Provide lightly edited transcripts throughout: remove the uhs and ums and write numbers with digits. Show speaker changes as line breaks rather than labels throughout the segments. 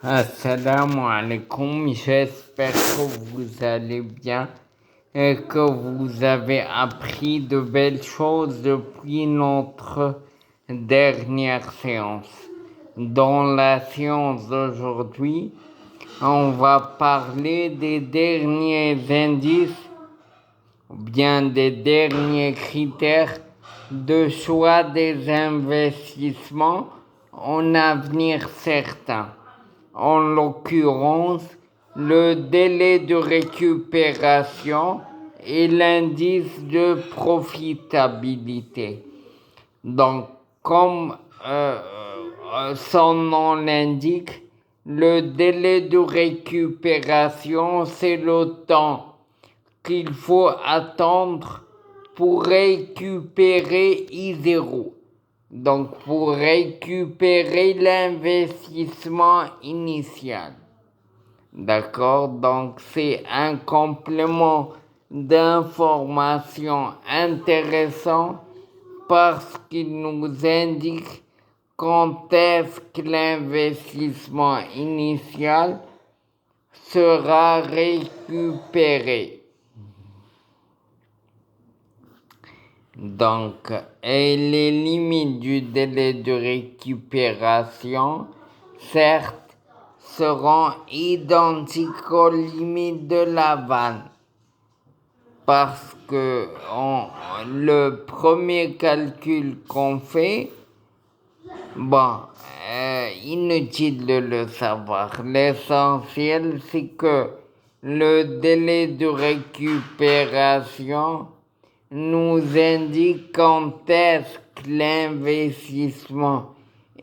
Assalamu alaikum, j'espère que vous allez bien et que vous avez appris de belles choses depuis notre dernière séance. Dans la séance d'aujourd'hui, on va parler des derniers indices, ou bien des derniers critères de choix des investissements en avenir certain. En l'occurrence, le délai de récupération et l'indice de profitabilité. Donc, comme son nom l'indique, le délai de récupération, c'est le temps qu'il faut attendre pour récupérer I0. Donc, pour récupérer l'investissement initial. D'accord? Donc, c'est un complément d'information intéressant parce qu'il nous indique quand est-ce que l'investissement initial sera récupéré. Donc, et les limites du délai de récupération, certes, seront identiques aux limites de la vanne. Parce que le premier calcul qu'on fait, inutile de le savoir. L'essentiel, c'est que le délai de récupération nous indique quand est-ce que l'investissement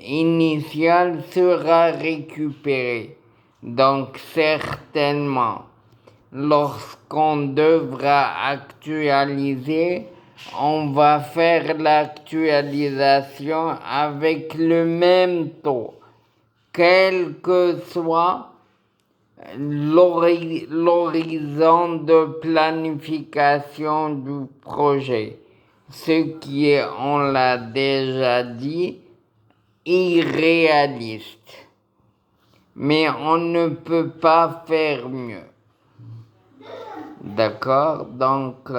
initial sera récupéré. Donc certainement, lorsqu'on devra actualiser, on va faire l'actualisation avec le même taux, quel que soit l'horizon de planification du projet, ce qui est, on l'a déjà dit, irréaliste. Mais on ne peut pas faire mieux. D'accord? Donc,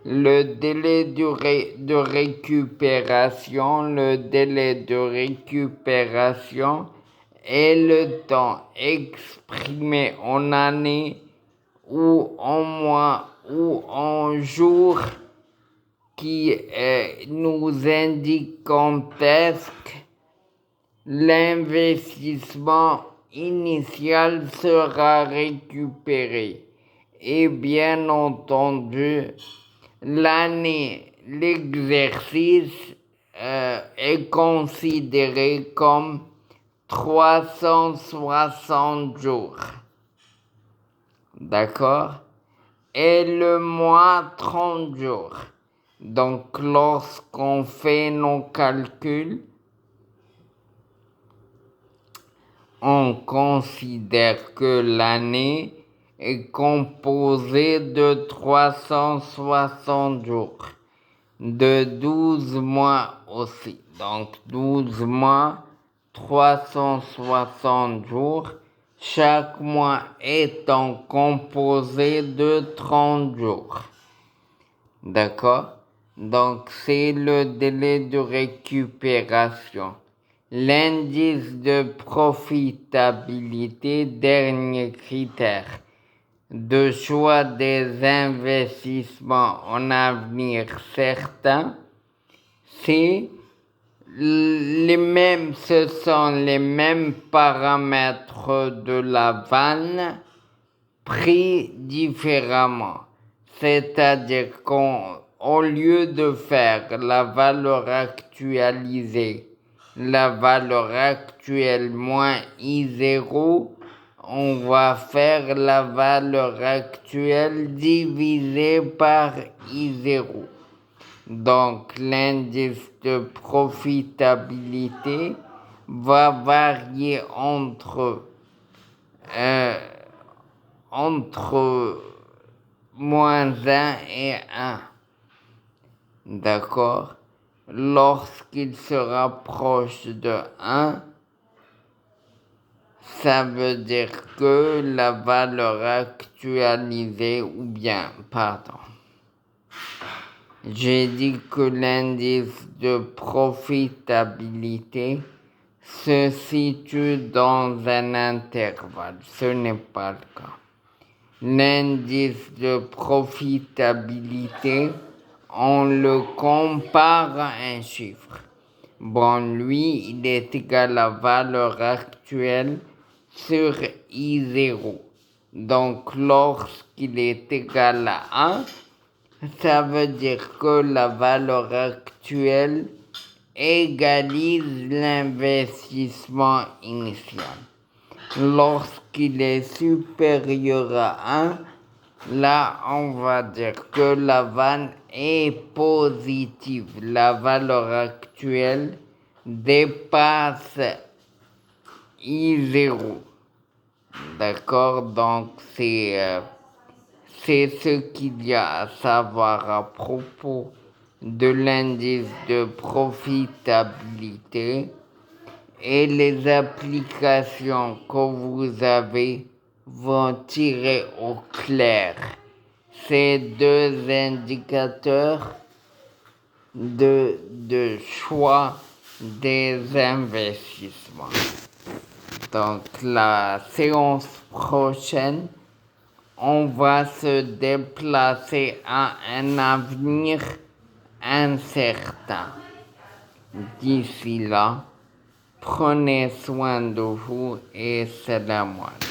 le délai de récupération, est le temps exprimé en années ou en mois ou en jours qui nous indique quand est-ce que l'investissement initial sera récupéré. Et bien entendu, l'année, l'exercice est considéré comme 360 jours. D'accord? Et le mois, 30 jours. Donc, lorsqu'on fait nos calculs, on considère que l'année est composée de 360 jours, de 12 mois aussi. Donc 12 mois, 360 jours, chaque mois étant composé de 30 jours. D'accord? Donc c'est le délai de récupération. L'indice de profitabilité, dernier critère de choix des investissements en avenir certain, ce sont les mêmes paramètres de la vanne pris différemment. C'est-à-dire qu'au lieu de faire la valeur actualisée, la valeur actuelle moins I0, on va faire la valeur actuelle divisée par I0. Donc l'indice de profitabilité va varier entre moins 1 et 1. D'accord? Lorsqu'il se rapproche de 1, ça veut dire que la valeur actualisée, ou bien, pardon, j'ai dit que l'indice de profitabilité se situe dans un intervalle. Ce n'est pas le cas. L'indice de profitabilité, on le compare à un chiffre. Bon, lui, il est égal à la valeur actuelle sur I0. Donc, lorsqu'il est égal à 1, ça veut dire que la valeur actuelle égalise l'investissement initial. Lorsqu'il est supérieur à 1, là, on va dire que la vanne est positive. La valeur actuelle dépasse I0. D'accord? Donc, c'est ce qu'il y a à savoir à propos de l'indice de profitabilité. Et les applications que vous avez vont tirer au clair ces deux indicateurs de choix des investissements. Donc la séance prochaine, on va se déplacer à un avenir incertain. D'ici là, prenez soin de vous et salam alaikum.